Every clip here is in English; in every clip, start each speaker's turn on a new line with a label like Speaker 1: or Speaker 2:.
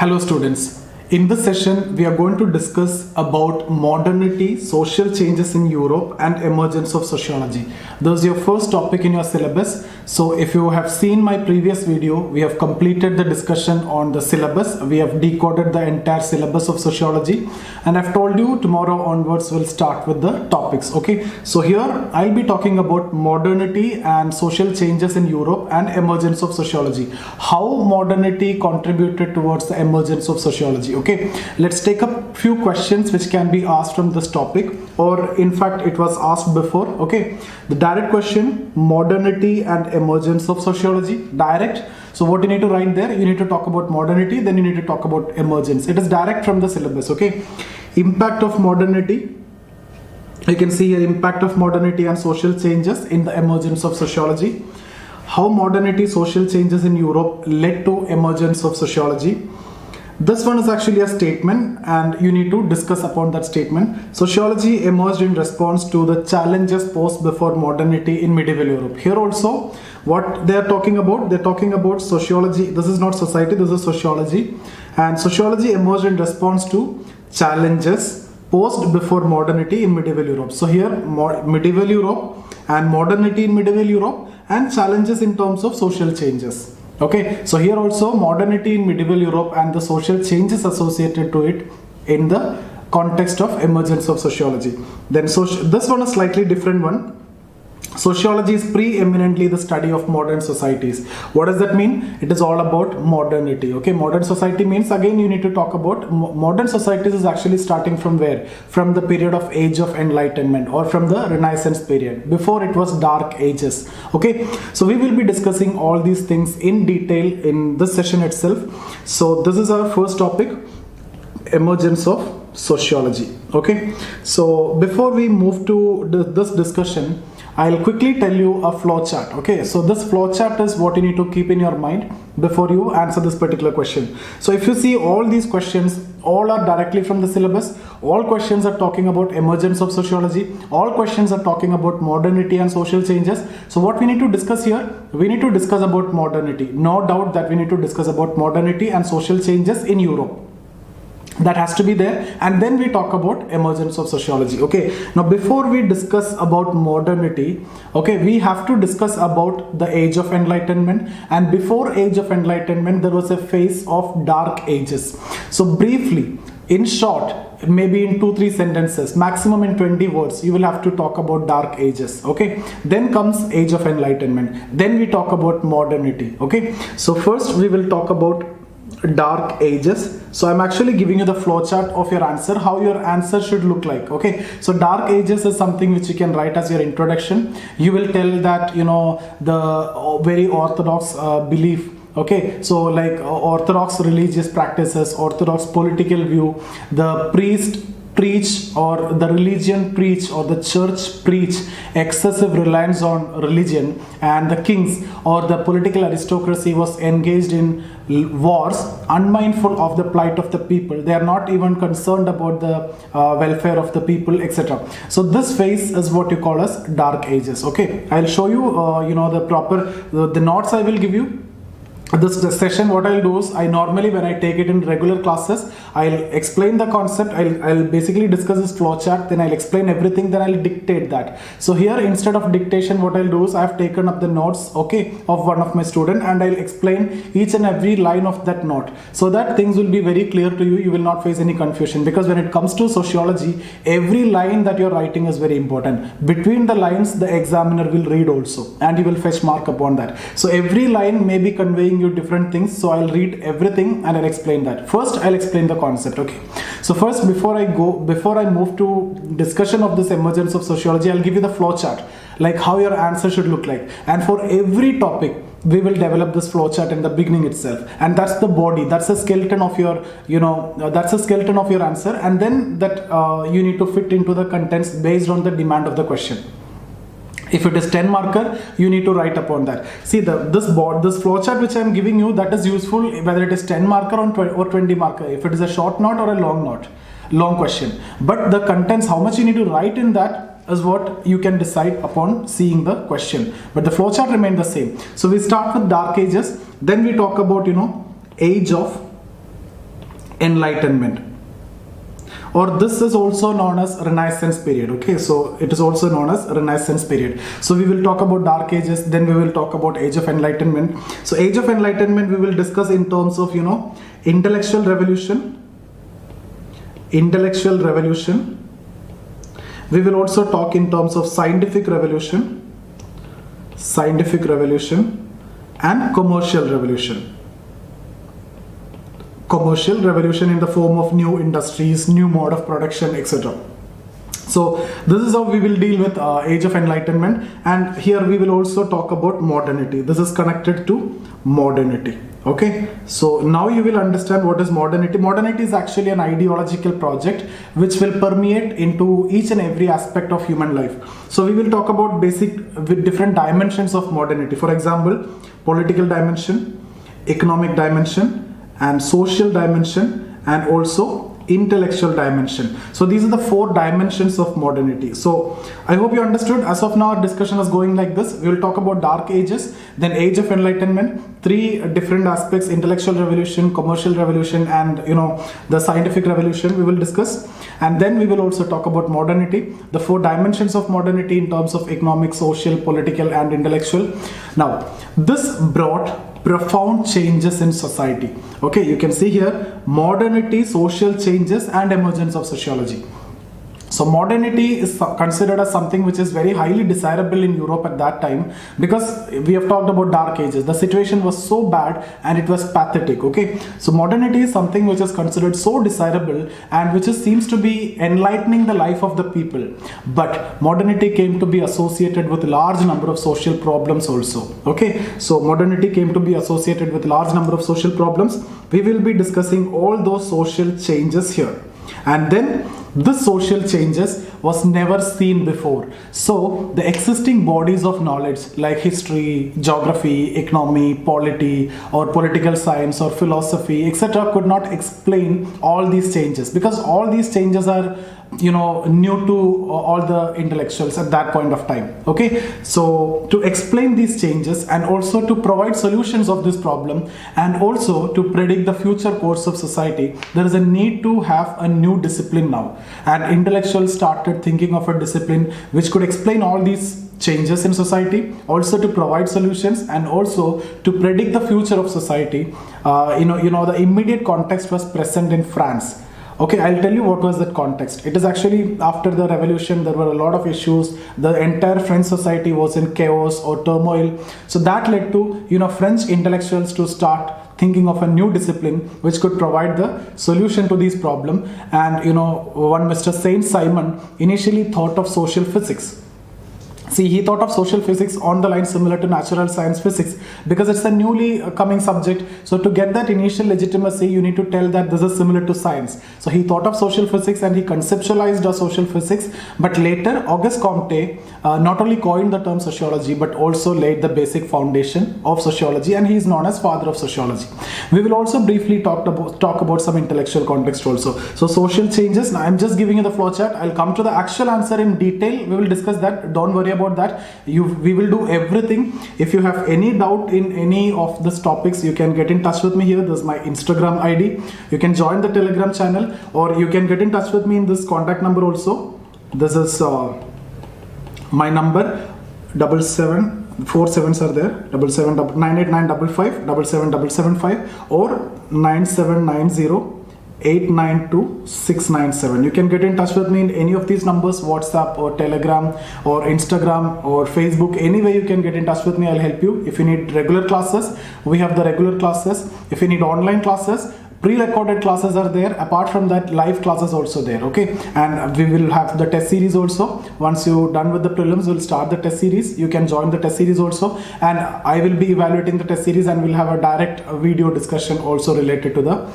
Speaker 1: Hello students. In this session, we are going to discuss about modernity, social changes in Europe and emergence of sociology. This is your first topic in your syllabus. So if you have seen my previous video, we have completed the discussion on the syllabus. We have decoded the entire syllabus of sociology. And I've told you tomorrow onwards we'll start with the topics. Okay. So here I'll be talking about modernity and social changes in Europe and emergence of sociology. How modernity contributed towards the emergence of sociology. Okay, let's take a few questions which can be asked from this topic, or in fact it was asked before. Okay, the direct question: modernity and emergence of sociology. Direct. So what you need to write there, you need to talk about modernity, then you need to talk about emergence. It is direct from the syllabus. Okay, impact of modernity. You can see here impact of modernity and social changes in the emergence of sociology. How modernity, social changes in Europe led to emergence of sociology. This one is actually a statement and you need to discuss upon that statement. Sociology emerged in response to the challenges posed before modernity in medieval Europe. Here also, what they are talking about, they're talking about sociology. This is not society, this is sociology. And sociology emerged in response to challenges posed before modernity in medieval Europe. So here, medieval Europe and modernity in medieval Europe and challenges in terms of social changes. Okay, so here also modernity in medieval Europe and the social changes associated to it in the context of emergence of sociology. Then this one is slightly different one. Sociology is preeminently the study of modern societies. What does that mean? It is all about modernity. Okay, modern society means, again you need to talk about modern societies is actually starting from where? From the period of Age of Enlightenment or from the Renaissance period. Before it was Dark Ages. Okay, so we will be discussing all these things in detail in this session itself. So this is our first topic, emergence of sociology. Okay, so before we move to this discussion, I'll quickly tell you a flow chart. Okay, so this flow chart is what you need to keep in your mind before you answer this particular question. So if you see all these questions, all are directly from the syllabus. All questions are talking about emergence of sociology. All questions are talking about modernity and social changes. So what we need to discuss here, we need to discuss about modernity. No doubt that we need to discuss about modernity and social changes in Europe. That has to be there, and then we talk about emergence of sociology. Okay, now before we discuss about modernity, okay, we have to discuss about the Age of Enlightenment. And before Age of Enlightenment, there was a phase of Dark Ages. So briefly, in short, maybe in 2-3 sentences, maximum in 20 words, you will have to talk about Dark Ages. Okay, then comes Age of Enlightenment, then we talk about modernity. Okay, so first we will talk about Dark Ages. So I'm actually giving you the flowchart of your answer, how your answer should look like. Okay, so Dark Ages is something which you can write as your introduction. You will tell that, you know, the very orthodox belief. Okay, so like orthodox religious practices, orthodox political view, the priest preach or the religion preach or the church preach excessive reliance on religion, and the kings or the political aristocracy was engaged in wars, unmindful of the plight of the people. They are not even concerned about the welfare of the people, etc. So this phase is what you call as Dark Ages. Okay, I'll show you you know, the proper the notes I will give you. This session, what I'll do is, I normally, when I take it in regular classes, I'll explain the concept, I'll basically discuss this flowchart, then I'll explain everything, then I'll dictate that. So here, instead of dictation, what I'll do is, I've taken up the notes, okay, of one of my student, and I'll explain each and every line of that note, so that things will be very clear to you. You will not face any confusion, because when it comes to sociology, every line that you're writing is very important. Between the lines, the examiner will read also, and he will fetch mark upon that. So every line may be conveying you different things, so I'll read everything and I'll explain that. First, I'll explain the concept. Okay, so first, before I move to discussion of this emergence of sociology, I'll give you the flow chart, like how your answer should look like. And for every topic, we will develop this flow chart in the beginning itself, and that's the body, that's the skeleton of your, you know, that's the skeleton of your answer, and then that you need to fit into the contents based on the demand of the question. If it is 10 marker, you need to write upon that. See, this flowchart which I am giving you, that is useful whether it is 10 marker or 20 marker. If it is a short note or a long question. But the contents, how much you need to write in that is what you can decide upon seeing the question. But the flowchart remains the same. So we start with Dark Ages, then we talk about, Age of Enlightenment, or this is also known as Renaissance period. Okay, so it is also known as Renaissance period. So we will talk about Dark Ages, then we will talk about Age of Enlightenment. So Age of Enlightenment we will discuss in terms of, intellectual revolution. We will also talk in terms of scientific revolution, and commercial revolution. Commercial revolution in the form of new industries, new mode of production, etc. So this is how we will deal with Age of Enlightenment, and here we will also talk about modernity. This is connected to modernity. Okay, so now you will understand what is modernity. Modernity is actually an ideological project which will permeate into each and every aspect of human life. So we will talk about basic with different dimensions of modernity. For example, political dimension, economic dimension, and social dimension, and also intellectual dimension. So these are the 4 dimensions of modernity. So I hope you understood. As of now, our discussion is going like this. We will talk about Dark Ages, then Age of Enlightenment, 3 different aspects: intellectual revolution, commercial revolution, and the scientific revolution we will discuss. And then we will also talk about modernity, the 4 dimensions of modernity in terms of economic, social, political, and intellectual. Now, this brought profound changes in society. Okay, you can see here modernity, social changes, and emergence of sociology. So modernity is considered as something which is very highly desirable in Europe at that time, because we have talked about Dark Ages. The situation was so bad and it was pathetic. Okay, so modernity is something which is considered so desirable and which seems to be enlightening the life of the people. But modernity came to be associated with large number of social problems also. Okay, so modernity came to be associated with large number of social problems. We will be discussing all those social changes here. And then this social changes was never seen before. So the existing bodies of knowledge like history, geography, economy, polity, or political science, or philosophy, etc. could not explain all these changes, because all these changes are new to all the intellectuals at that point of time. Okay, so to explain these changes and also to provide solutions of this problem, and also to predict the future course of society, there is a need to have a new discipline now. And intellectuals started thinking of a discipline which could explain all these changes in society, also to provide solutions, and also to predict the future of society. The immediate context was present in France. Okay, I'll tell you what was that context. It is actually after the revolution, there were a lot of issues. The entire French society was in chaos or turmoil. So that led to, French intellectuals to start thinking of a new discipline which could provide the solution to these problems. And, one Mr. Saint-Simon initially thought of social physics. See, he thought of social physics on the line similar to natural science physics, because it's a newly coming subject. So to get that initial legitimacy, you need to tell that this is similar to science. So he thought of social physics and he conceptualized a social physics. But later, Auguste Comte not only coined the term sociology, but also laid the basic foundation of sociology, and he is known as father of sociology. We will also briefly talk about some intellectual context also. So social changes. Now I'm just giving you the flowchart. I'll come to the actual answer in detail. We will discuss that. Don't worry about that. We will do everything. If you have any doubt in any of these topics, you can get in touch with me here. This is my Instagram ID. You can join the Telegram channel, or you can get in touch with me in this contact number also. This is my number. 774 are there. 98955 or 9790-892-697. You can get in touch with me in any of these numbers, WhatsApp or Telegram or Instagram or Facebook. Any way you can get in touch with me, I'll help you. If you need regular classes, we have the regular classes. If you need online classes, pre-recorded classes are there. Apart from that, live classes also there. Okay, and we will have the test series also. Once you're done with the prelims, we'll start the test series. You can join the test series also, and I will be evaluating the test series, and we'll have a direct video discussion also related to the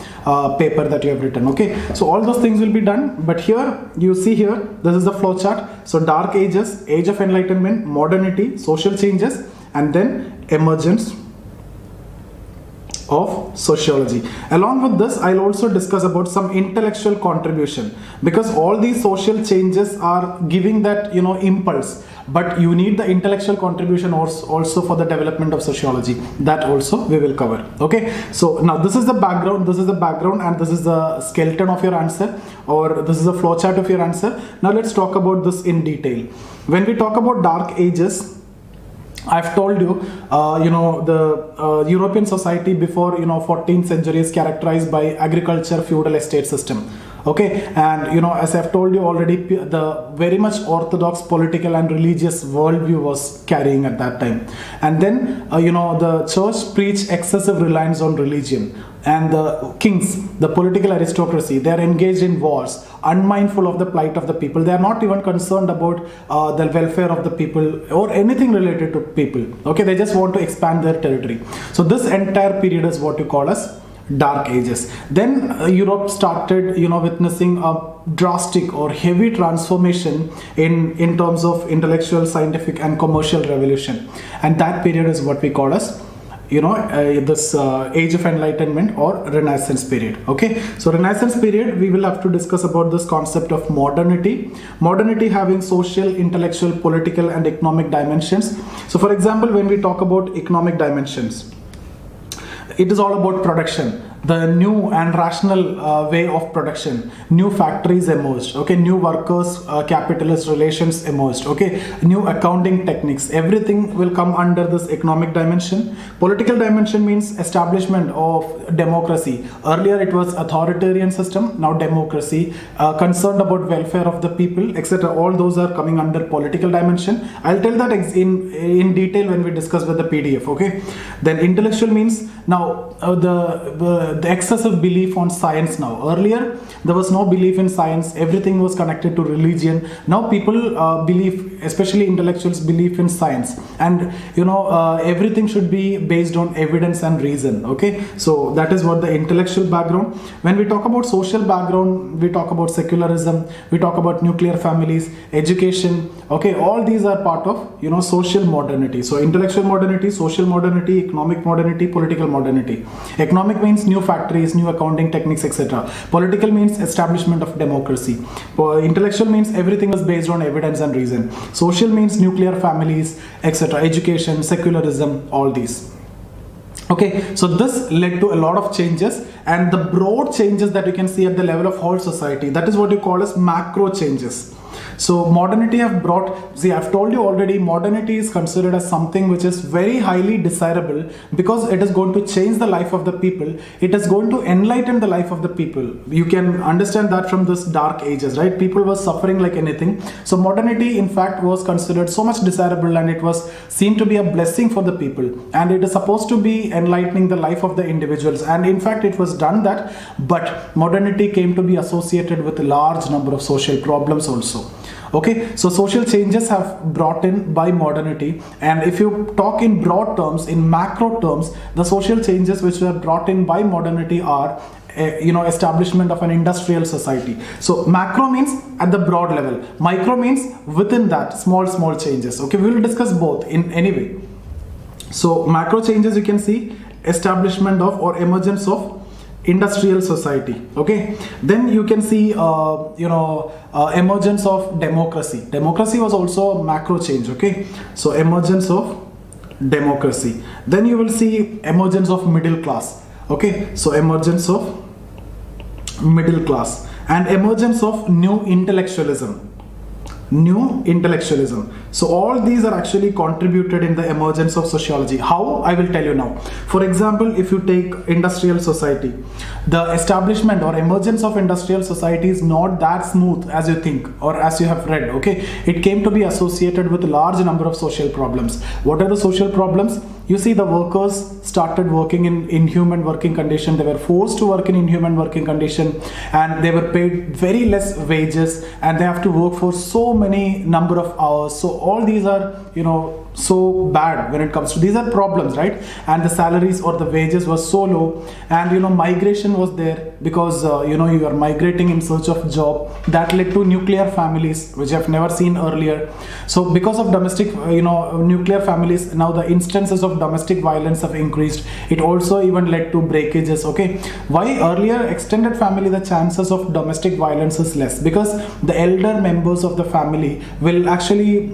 Speaker 1: paper that you have written. Okay, so all those things will be done. But here you see here, this is the flow chart. So Dark Ages, Age of Enlightenment, modernity, social changes, and then emergence of Sociology. Along with this, I'll also discuss about some intellectual contribution, because all these social changes are giving that impulse, but you need the intellectual contribution also for the development of sociology. That also we will cover. Okay, so now this is the background, and this is the skeleton of your answer, or this is a flowchart of your answer. Now let's talk about this in detail. When we talk about dark ages, I've told you, the European society before 14th century is characterized by agriculture, feudal estate system. Okay, and as I've told you already, the very much orthodox political and religious worldview was carrying at that time. And then the church preached excessive reliance on religion, and the kings, the political aristocracy, they are engaged in wars, unmindful of the plight of the people. They are not even concerned about the welfare of the people or anything related to people. Okay, they just want to expand their territory. So this entire period is what you call as Dark Ages. Then Europe started witnessing a drastic or heavy transformation in terms of intellectual, scientific and commercial revolution, and that period is what we call as this Age of Enlightenment or Renaissance period. Okay, so Renaissance period, we will have to discuss about this concept of modernity. Modernity having social, intellectual, political and economic dimensions. So for example, when we talk about economic dimensions, it is all about production, the new and rational way of production. New factories emerged. Okay, new workers capitalist relations emerged. Okay, new accounting techniques. Everything will come under this economic dimension. Political dimension means establishment of democracy. Earlier it was authoritarian system, now democracy, concerned about welfare of the people, etc. All those are coming under political dimension. I'll tell that in detail when we discuss with the PDF. Okay, then intellectual means now the excessive belief on science. Now earlier there was no belief in science, everything was connected to religion. Now people believe, especially intellectuals, believe in science, and everything should be based on evidence and reason. Okay, so that is what the intellectual background. When we talk about social background, we talk about secularism, we talk about nuclear families, education. Okay, all these are part of social modernity. So intellectual modernity, social modernity, economic modernity, political modernity. Economic means new factories, new accounting techniques, etc. Political means establishment of democracy. Intellectual means everything is based on evidence and reason. Social means nuclear families, etc. Education, secularism, all these. Okay, so this led to a lot of changes, and the broad changes that you can see at the level of whole society, that is what you call as macro changes. So modernity have brought, see, I've told you already, modernity is considered as something which is very highly desirable because it is going to change the life of the people. It is going to enlighten the life of the people. You can understand that from this dark ages, right? People were suffering like anything. So modernity, in fact, was considered so much desirable, and it was seen to be a blessing for the people. And it is supposed to be enlightening the life of the individuals. And in fact, it was done that, but modernity came to be associated with a large number of social problems also. Okay, so social changes have brought in by modernity, and if you talk in broad terms, in macro terms, the social changes which were brought in by modernity are establishment of an industrial society. So macro means at the broad level, micro means within that small changes. Okay, we will discuss both in any way. So macro changes, you can see establishment of or emergence of industrial society. Okay, then you can see emergence of democracy. Democracy was also a macro change. Okay, so emergence of democracy. Then you will see emergence of middle class. Okay, so emergence of middle class and emergence of new intellectualism. So all these are actually contributed in the emergence of sociology. How? I will tell you now. For example, if you take industrial society, the establishment or emergence of industrial society is not that smooth as you think or as you have read. Okay, it came to be associated with a large number of social problems. What are the social problems? You see, the workers started working in inhuman working condition. They were forced to work in inhuman working condition, and they were paid very less wages, and they have to work for so many number of hours. So all these are so bad when it comes to these are problems, right? And the salaries or the wages were so low, and migration was there because you are migrating in search of job. That led to nuclear families, which I've never seen earlier. So because of domestic nuclear families, now the instances of domestic violence have increased. It also even led to breakages. Okay, why earlier extended family the chances of domestic violence is less? Because the elder members of the family will actually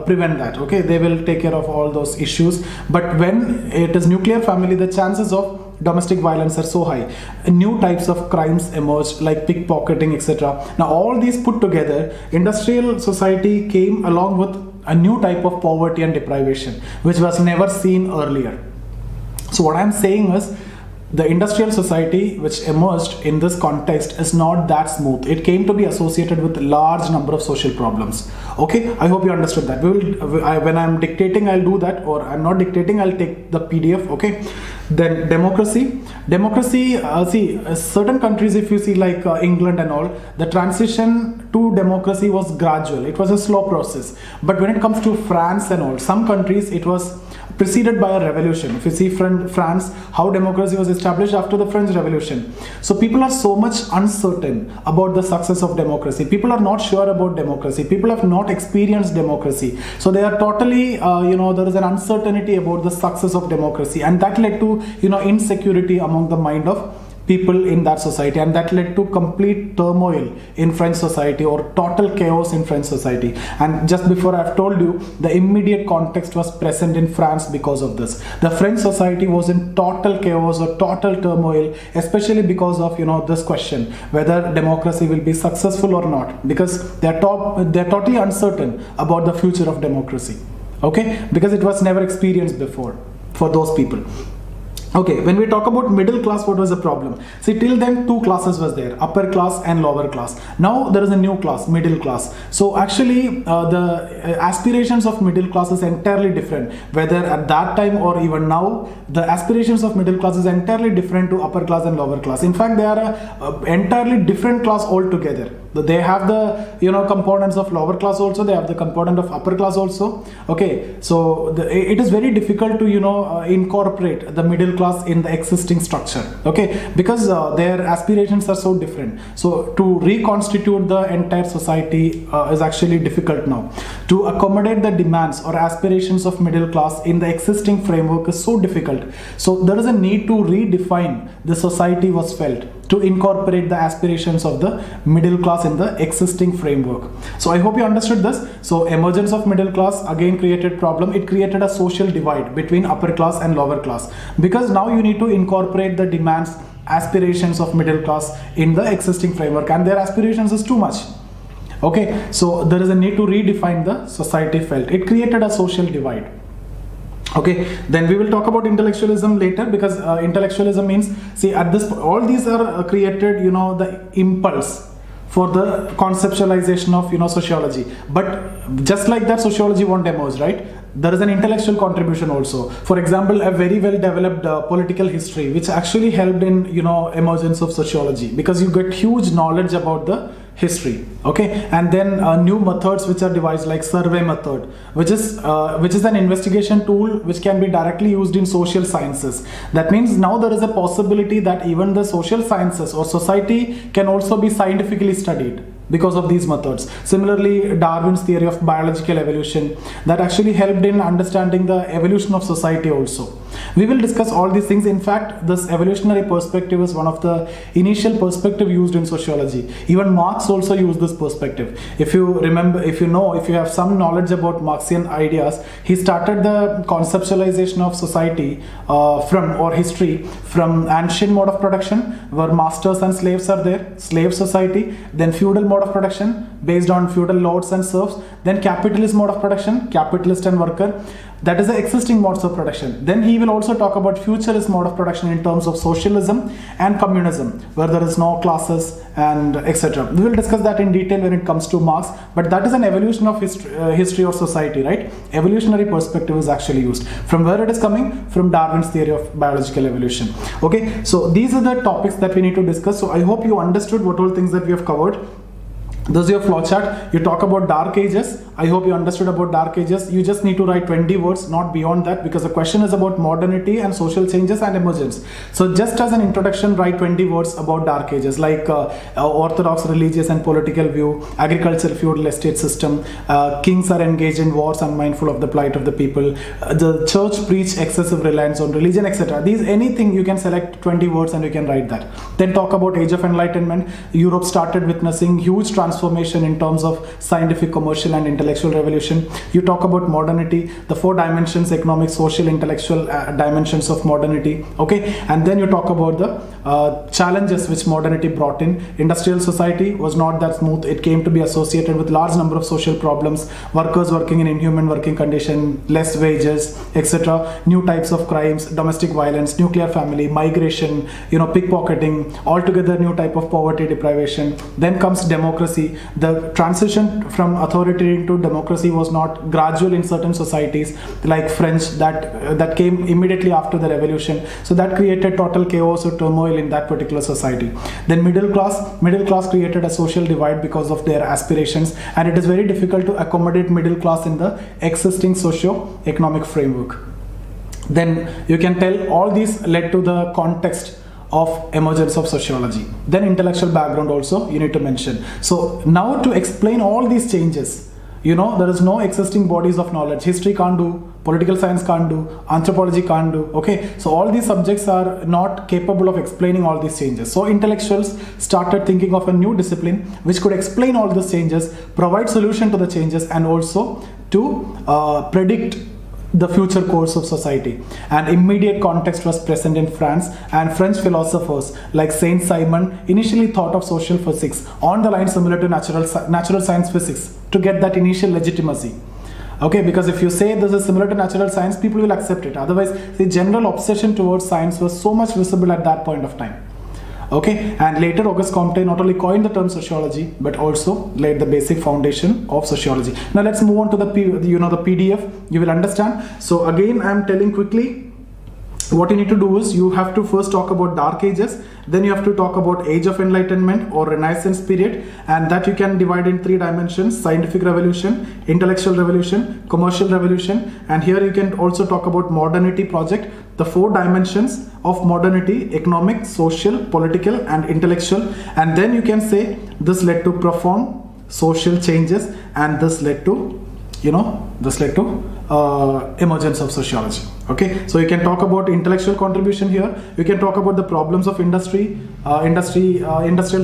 Speaker 1: prevent that. Okay, they will take care of all those issues. But when it is nuclear family, the chances of domestic violence are so high. New types of crimes emerged, like pickpocketing, etc. Now all these put together, industrial society came along with a new type of poverty and deprivation, which was never seen earlier. So what I'm saying is, the industrial society which emerged in this context is not that smooth. It came to be associated with a large number of social problems. Okay, I hope you understood that. When I'm dictating, I'll do that, or I'm not dictating, I'll take the PDF. Okay, then democracy. See, certain countries, if you see like England and all, the transition to democracy was gradual. It was a slow process. But when it comes to France and all, some countries, it was preceded by a revolution. If you see France, how democracy was established after the French Revolution. So people are so much uncertain about the success of democracy. People are not sure about democracy. People have not experienced democracy. So they are totally, there is an uncertainty about the success of democracy. And that led to, insecurity among the mind of people in that society, and that led to complete turmoil in French society, or total chaos in French society. And just before, I've told you, the immediate context was present in France because of this. The French society was in total chaos or total turmoil, especially because of this question whether democracy will be successful or not, because they're totally uncertain about the future of democracy. Okay, because it was never experienced before for those people. Okay, when we talk about middle class, what was the problem? See, till then two classes was there, upper class and lower class. Now there is a new class, middle class. So actually the aspirations of middle class is entirely different. Whether at that time or even now, the aspirations of middle class is entirely different to upper class and lower class. In fact, they are a entirely different class altogether. They have the components of lower class also, they have the component of upper class also. Okay, so it is very difficult to incorporate the middle class in the existing structure. Okay, because their aspirations are so different. So to reconstitute the entire society is actually difficult now. To accommodate the demands or aspirations of middle class in the existing framework is so difficult. So there is a need to redefine the society was felt to incorporate the aspirations of the middle class in the existing framework. So I hope you understood this. So emergence of middle class again created problem. It created a social divide between upper class and lower class, because now you need to incorporate the demands, aspirations of middle class in the existing framework, and their aspirations is too much. Okay, so there is a need to redefine the society felt. It created a social divide. Okay, then we will talk about intellectualism later, because intellectualism means, see, at this all these are created, the impulse for the conceptualization of sociology. But just like that, sociology won't emerge, right? There is an intellectual contribution also. For example, a very well developed political history, which actually helped in emergence of sociology, because you get huge knowledge about the history. Okay, and then new methods which are devised, like survey method, which is an investigation tool which can be directly used in social sciences. That means now there is a possibility that even the social sciences or society can also be scientifically studied because of these methods. Similarly, Darwin's theory of biological evolution, that actually helped in understanding the evolution of society also. We will discuss all these things. In fact, this evolutionary perspective is one of the initial perspective used in sociology. Even Marx also used this perspective. If you remember, if you have some knowledge about Marxian ideas, he started the conceptualization of society history from ancient mode of production, where masters and slaves are there, slave society, then feudal mode of production based on feudal lords and serfs, then capitalist mode of production, capitalist and worker. That is the existing modes of production. Then he will also talk about futurist mode of production in terms of socialism and communism, where there is no classes and etc. We will discuss that in detail when it comes to Marx, but that is an evolution of history or society, right? Evolutionary perspective is actually used. From where it is coming? From Darwin's theory of biological evolution. Okay, so these are the topics that we need to discuss. So I hope you understood what all things that we have covered. This is your flowchart. You talk about dark ages. I hope you understood about dark ages. You just need to write 20 words, not beyond that, because the question is about modernity and social changes and emergence. So just as an introduction, write 20 words about dark ages, like orthodox religious and political view, agricultural feudal estate system, kings are engaged in wars unmindful of the plight of the people, the church preach excessive reliance on religion, etc. These, anything, you can select 20 words and you can write that. Then talk about Age of Enlightenment. Europe started witnessing huge transformation in terms of scientific, commercial and intellectual revolution. You talk about modernity, the 4 dimensions, economic, social, intellectual dimensions of modernity. Okay, and then you talk about the challenges which modernity brought in. Industrial society was not that smooth. It came to be associated with large number of social problems, workers working in inhuman working condition, less wages, etc. New types of crimes, domestic violence, nuclear family, migration, pickpocketing, altogether new type of poverty, deprivation. Then comes democracy. The transition from authoritarian to democracy was not gradual in certain societies, like French, that came immediately after the revolution. So that created total chaos or turmoil in that particular society. Then middle class created a social divide because of their aspirations, and it is very difficult to accommodate middle class in the existing socio-economic framework. Then you can tell all these led to the context of emergence of sociology. Then intellectual background also you need to mention. So now to explain all these changes, there is no existing bodies of knowledge. History can't do, political science can't do, anthropology can't do. Okay, so all these subjects are not capable of explaining all these changes. So intellectuals started thinking of a new discipline which could explain all these changes, provide solution to the changes, and also to predict the future course of society. And immediate context was present in France, and French philosophers like Saint Simon initially thought of social physics on the line similar to natural science physics to get that initial legitimacy. Okay, because if you say this is similar to natural science, people will accept it. Otherwise, the general obsession towards science was so much visible at that point of time. Okay, and later Auguste Comte not only coined the term sociology but also laid the basic foundation of sociology. Now let's move on to the PDF. You will understand. So again, I am telling quickly. What you need to do is you have to first talk about dark ages, then you have to talk about Age of Enlightenment or Renaissance period, and that you can divide in 3 dimensions: scientific revolution, intellectual revolution, commercial revolution. And here you can also talk about modernity project, the 4 dimensions of modernity: economic, social, political and intellectual. And then you can say this led to profound social changes, and this led to emergence of sociology. Okay, so you can talk about intellectual contribution here. You can talk about the problems of industrial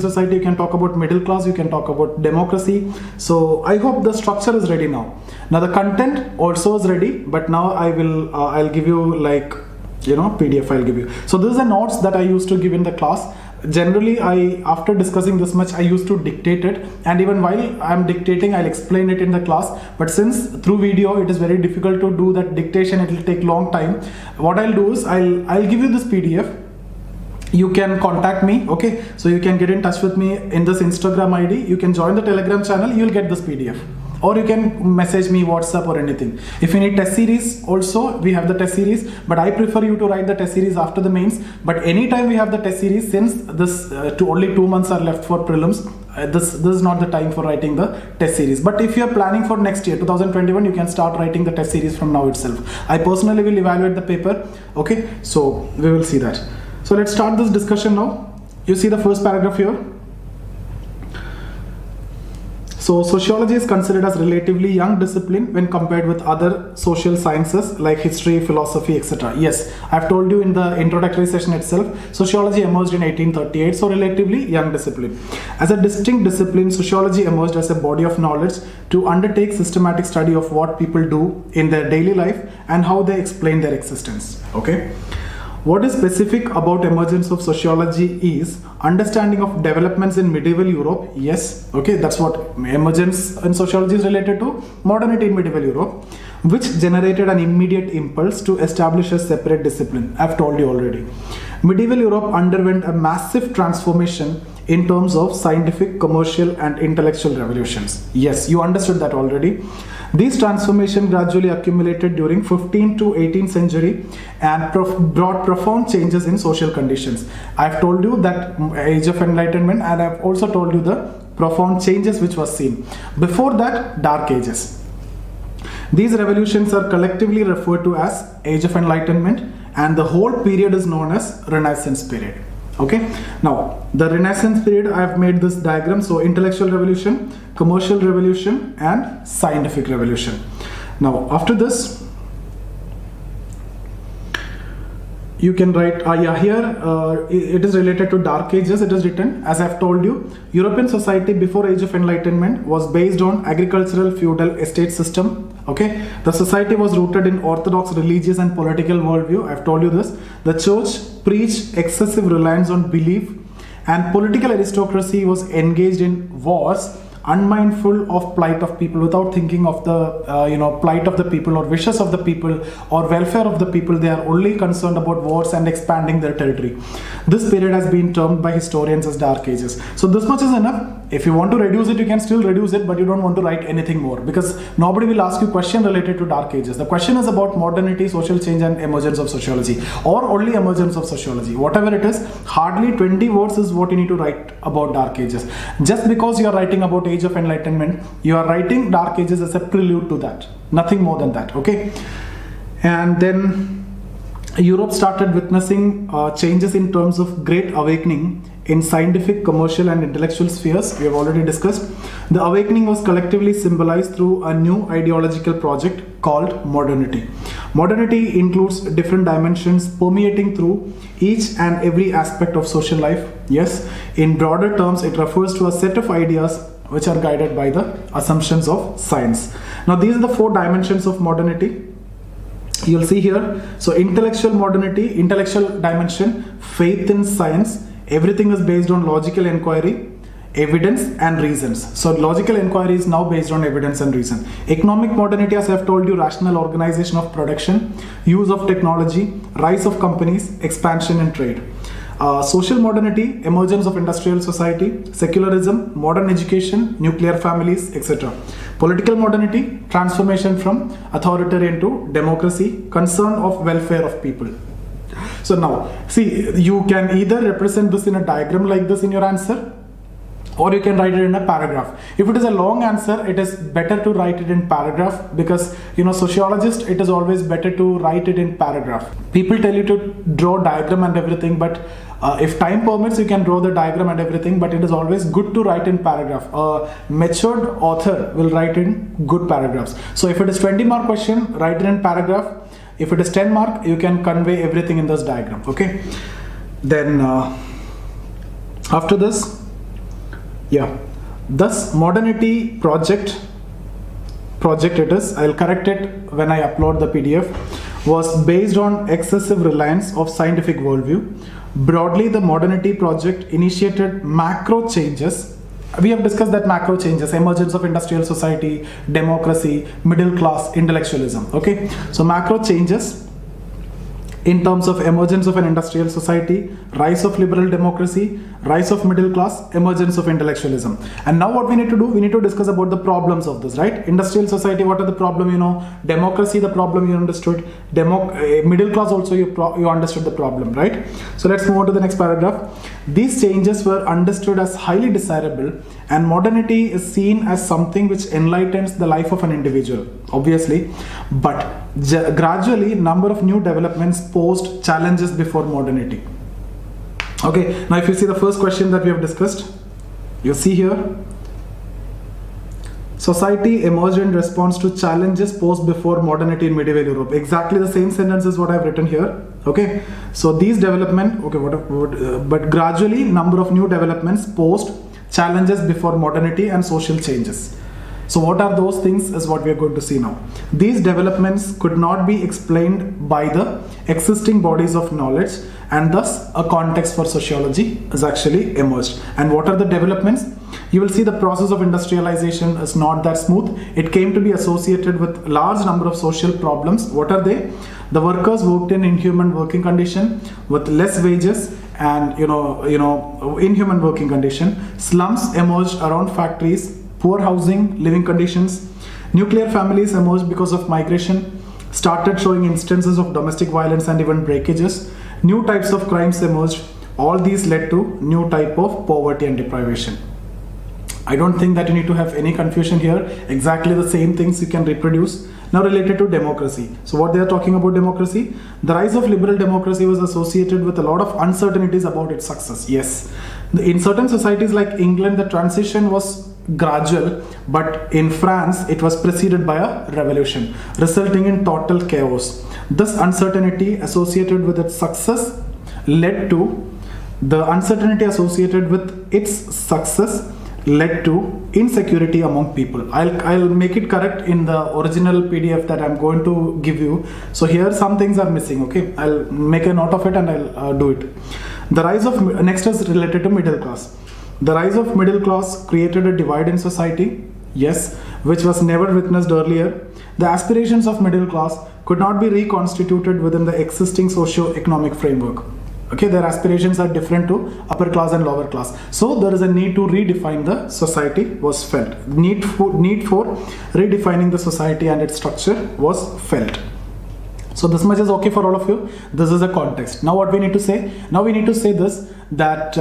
Speaker 1: society. You can talk about middle class. You can talk about democracy. So I hope the structure is ready now. Now the content also is ready, but now I'll give you PDF. I'll give you. So this is the notes that I used to give in the class. Generally, after discussing this much, I used to dictate it, and even while I'm dictating, I'll explain it in the class. But since through video it is very difficult to do that dictation, it will take long time. What I'll do is I'll give you this PDF. You can contact me. Okay, so you can get in touch with me in this Instagram ID. You can join the Telegram channel. You'll get this PDF. Or you can message me, WhatsApp or anything. If you need test series also, we have the test series, but I prefer you to write the test series after the mains. But anytime we have the test series, since this only 2 months are left for prelims, this is not the time for writing the test series. But if you are planning for next year, 2021, you can start writing the test series from now itself. I personally will evaluate the paper. Okay, so we will see that. So let's start this discussion now. You see the first paragraph here. So sociology is considered as relatively young discipline when compared with other social sciences like history, philosophy, etc. Yes, I've told you in the introductory session itself, sociology emerged in 1838, so relatively young discipline. As a distinct discipline, sociology emerged as a body of knowledge to undertake systematic study of what people do in their daily life and how they explain their existence. Okay. What is specific about emergence of sociology is understanding of developments in medieval Europe. Yes, okay, that's what emergence in sociology is related to, modernity in medieval Europe, which generated an immediate impulse to establish a separate discipline. I've told you already. Medieval Europe underwent a massive transformation in terms of scientific, commercial and intellectual revolutions. Yes, you understood that already. These transformations gradually accumulated during 15th to 18th century and brought profound changes in social conditions. I've told you that Age of Enlightenment, and I've also told you the profound changes which was seen. Before that, Dark Ages. These revolutions are collectively referred to as Age of Enlightenment, and the whole period is known as Renaissance period. Okay, now the Renaissance period, I have made this diagram. So intellectual revolution, commercial revolution, and scientific revolution. Now after this, you can write, here it is related to Dark Ages. It is written, as I have told you, European society before Age of Enlightenment was based on agricultural feudal estate system. Okay, the society was rooted in orthodox religious and political worldview. I have told you this. The church preached excessive reliance on belief, and political aristocracy was engaged in wars, unmindful of plight of people, without thinking of the plight of the people or wishes of the people or welfare of the people. They are only concerned about wars and expanding their territory. This period has been termed by historians as Dark Ages. So this much is enough. If you want to reduce it, you can still reduce it, but you don't want to write anything more, because nobody will ask you question related to Dark Ages. The question is about modernity, social change, and emergence of sociology, or only emergence of sociology. Whatever it is, hardly 20 words is what you need to write about Dark Ages. Just because you are writing about Age of Enlightenment, you are writing Dark Ages as a prelude to that. Nothing more than that. Okay, and then Europe started witnessing changes in terms of Great Awakening in scientific, commercial, and intellectual spheres. We have already discussed. The awakening was collectively symbolized through a new ideological project called Modernity. Modernity includes different dimensions permeating through each and every aspect of social life. Yes, in broader terms, it refers to a set of ideas which are guided by the assumptions of science. Now, these are the 4 dimensions of modernity. You'll see here. So intellectual modernity, intellectual dimension, faith in science. Everything is based on logical inquiry, evidence, and reasons. So logical inquiry is now based on evidence and reason. Economic modernity, as I have told you, rational organization of production, use of technology, rise of companies, expansion in trade. Social modernity, emergence of industrial society, secularism, modern education, nuclear families, etc. Political modernity, transformation from authoritarian to democracy, concern of welfare of people. So now, see, you can either represent this in a diagram like this in your answer, or you can write it in a paragraph. If it is a long answer, it is better to write it in paragraph, because sociologist, it is always better to write it in paragraph. People tell you to draw diagram and everything, but if time permits, you can draw the diagram and everything, but it is always good to write in paragraph. A matured author will write in good paragraphs. So if it is 20 mark question, write it in paragraph. If it is 10 mark, you can convey everything in this diagram. Okay, then after this, thus modernity project it is, I'll correct it when I upload the PDF, was based on excessive reliance of scientific worldview. Broadly, the modernity project initiated macro changes. We have discussed that macro changes: emergence of industrial society, democracy, middle class, intellectualism. Okay, so macro changes in terms of emergence of an industrial society, rise of liberal democracy, rise of middle class, emergence of intellectualism. And now what we need to do, we need to discuss about the problems of this, right? Industrial society, what are the problem, democracy, the problem you understood, middle class also you understood the problem, right? So let's move on to the next paragraph. These changes were understood as highly desirable, and modernity is seen as something which enlightens the life of an individual, obviously, but gradually number of new developments posed challenges before modernity. Okay, now if you see the first question that we have discussed, you see here, society emerged in response to challenges posed before modernity in medieval Europe. Exactly the same sentence is what I have written here. Okay, so these development, but gradually number of new developments posed challenges before modernity and social changes. So what are those things is what we are going to see now. These developments could not be explained by the existing bodies of knowledge, and thus a context for sociology is actually emerged. And what are the developments? You will see the process of industrialization is not that smooth. It came to be associated with large number of social problems. What are they? The workers worked in inhuman working condition with less wages and inhuman working condition. Slums emerged around factories, poor housing, living conditions. Nuclear families emerged because of migration, started showing instances of domestic violence and even breakages. New types of crimes emerged. All these led to new type of poverty and deprivation. I don't think that you need to have any confusion here. Exactly the same things you can reproduce. Now related to democracy. So what they are talking about democracy, the rise of liberal democracy was associated with a lot of uncertainties about its success. Yes, in certain societies like England, the transition was gradual, but in France, it was preceded by a revolution, resulting in total chaos. This uncertainty associated with its success led to insecurity among people. I'll make it correct in the original PDF that I'm going to give you. So here some things are missing. Okay, I'll make a note of it and I'll do it. Next is related to middle class. The rise of middle class created a divide in society, yes, which was never witnessed earlier. The aspirations of middle class could not be reconstituted within the existing socio-economic framework. Okay, their aspirations are different to upper class and lower class. So there is a need to redefine the society was felt. Need for redefining the society and its structure was felt. So this much is okay for all of you. This is a context. Now what we need to say? Now we need to say this, that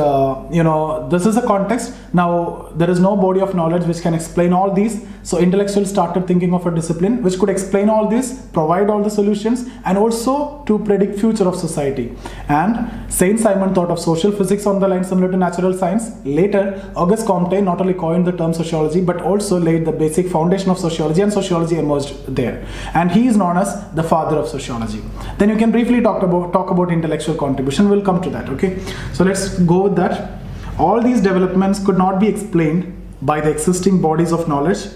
Speaker 1: this is a context. Now there is no body of knowledge which can explain all these. So intellectuals started thinking of a discipline which could explain all this, provide all the solutions, and also to predict future of society. And Saint Simon thought of social physics on the line similar to natural science. Later, Auguste Comte not only coined the term sociology but also laid the basic foundation of sociology, and sociology emerged there. And he is known as the father of sociology. Then you can briefly talk about intellectual contribution. We'll come to that. Okay, so let's go with that. All these developments could not be explained by the existing bodies of knowledge.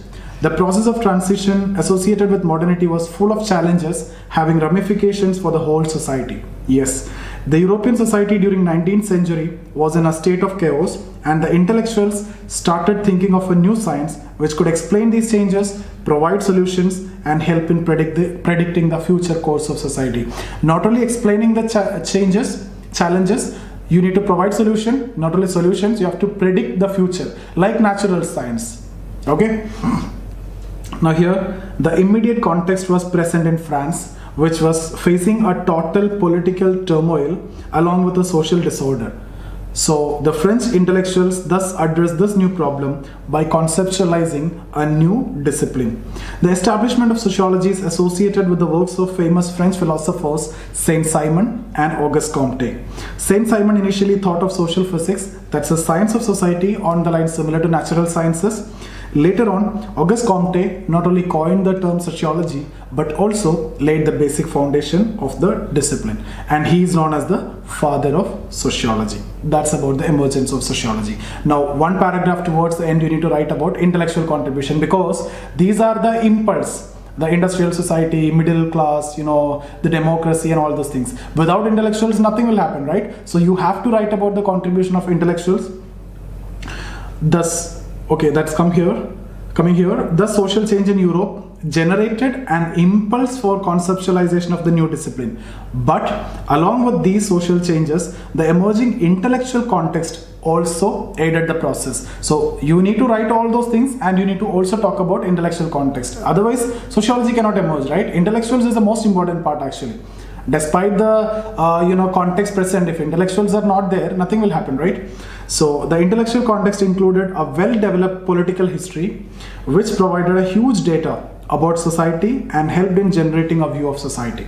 Speaker 1: The process of transition associated with modernity was full of challenges having ramifications for the whole society. Yes, the European society during 19th century was in a state of chaos, and the intellectuals started thinking of a new science which could explain these changes, provide solutions, and help in predicting the future course of society. Not only explaining the challenges, you need to provide solution. Not only solutions, you have to predict the future, like natural science. Okay. Now here, the immediate context was present in France, which was facing a total political turmoil along with a social disorder. So the French intellectuals thus addressed this new problem by conceptualizing a new discipline. The establishment of sociology is associated with the works of famous French philosophers Saint Simon and Auguste Comte. Saint Simon initially thought of social physics, that's a science of society on the line similar to natural sciences. Later on, Auguste Comte not only coined the term sociology but also laid the basic foundation of the discipline, and he is known as the father of sociology. That's about the emergence of sociology. Now, one paragraph towards the end you need to write about intellectual contribution, because these are the impulse. The industrial society, middle class, the democracy and all those things. Without intellectuals, nothing will happen, right? So you have to write about the contribution of intellectuals. Thus, okay, that's coming here. The social change in Europe generated an impulse for conceptualization of the new discipline. But along with these social changes, the emerging intellectual context also aided the process. So you need to write all those things, and you need to also talk about intellectual context. Otherwise, sociology cannot emerge, right? Intellectuals is the most important part actually. Despite the context present, if intellectuals are not there, nothing will happen, right? So the intellectual context included a well-developed political history which provided a huge data about society and helped in generating a view of society.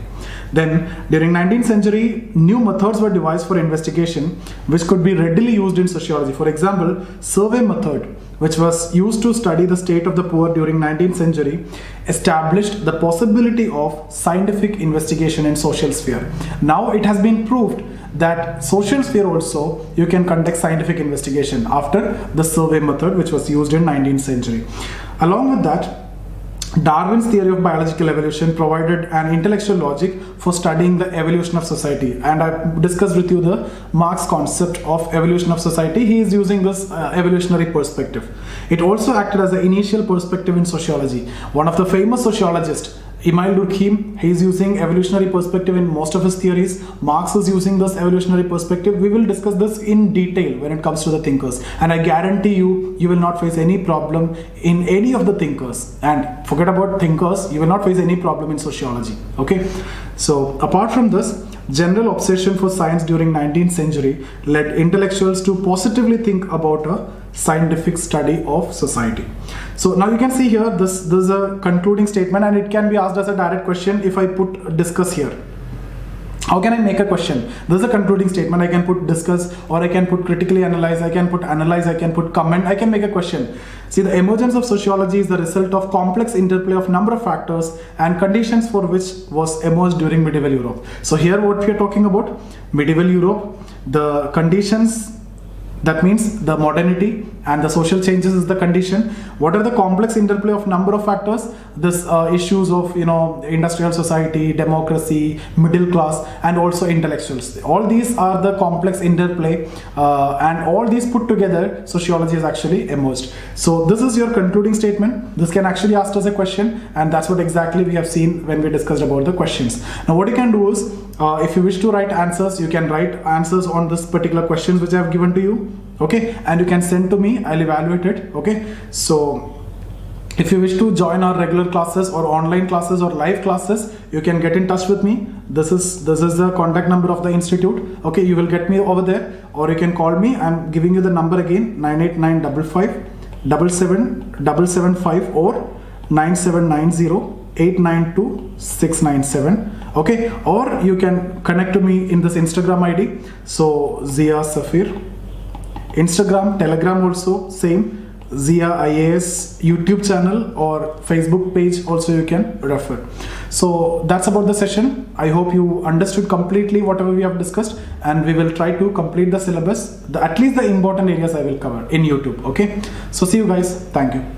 Speaker 1: Then during 19th century, new methods were devised for investigation which could be readily used in sociology. For example, survey method, which was used to study the state of the poor during 19th century, established the possibility of scientific investigation in social sphere. Now it has been proved that social sphere also you can conduct scientific investigation after the survey method which was used in 19th century. Along with that, Darwin's theory of biological evolution provided an intellectual logic for studying the evolution of society, and I discussed with you the Marx concept of evolution of society. He is using this evolutionary perspective. It also acted as an initial perspective in sociology. One of the famous sociologists, Emile Durkheim, he is using evolutionary perspective in most of his theories. Marx is using this evolutionary perspective. We will discuss this in detail when it comes to the thinkers, and I guarantee you will not face any problem in any of the thinkers. And forget about thinkers, you will not face any problem in sociology. Okay, so apart from this, general obsession for science during 19th century led intellectuals to positively think about a scientific study of society. So now you can see here, this is a concluding statement, and it can be asked as a direct question if I put discuss here. How can I make a question? This is a concluding statement. I can put discuss, or I can put critically analyze, I can put analyze, I can put comment, I can make a question. See, the emergence of sociology is the result of complex interplay of number of factors and conditions for which was emerged during medieval Europe. So here what we are talking about, medieval Europe, the conditions, that means the modernity and the social changes is the condition. What are the complex interplay of number of factors? This issues of industrial society, democracy, middle class, and also intellectuals. All these are the complex interplay, and all these put together, sociology has actually emerged. So this is your concluding statement. This can actually ask us a question, and that's what exactly we have seen when we discussed about the questions. Now what you can do is, if you wish to write answers, you can write answers on this particular questions which I have given to you, okay, and you can send to me. I'll evaluate it. Okay, so if you wish to join our regular classes or online classes or live classes, you can get in touch with me. This is the contact number of the institute. Okay, you will get me over there, or you can call me. I'm giving you the number again, 98955 77775 or 9790 892 697. Okay, or you can connect to me in this Instagram ID. So Zia Safir, Instagram, Telegram also same, Zia IAS YouTube channel or Facebook page also you can refer. So that's about the session. I hope you understood completely whatever we have discussed, and we will try to complete the syllabus. At least the important areas I will cover in YouTube. Okay, so see you guys. Thank you.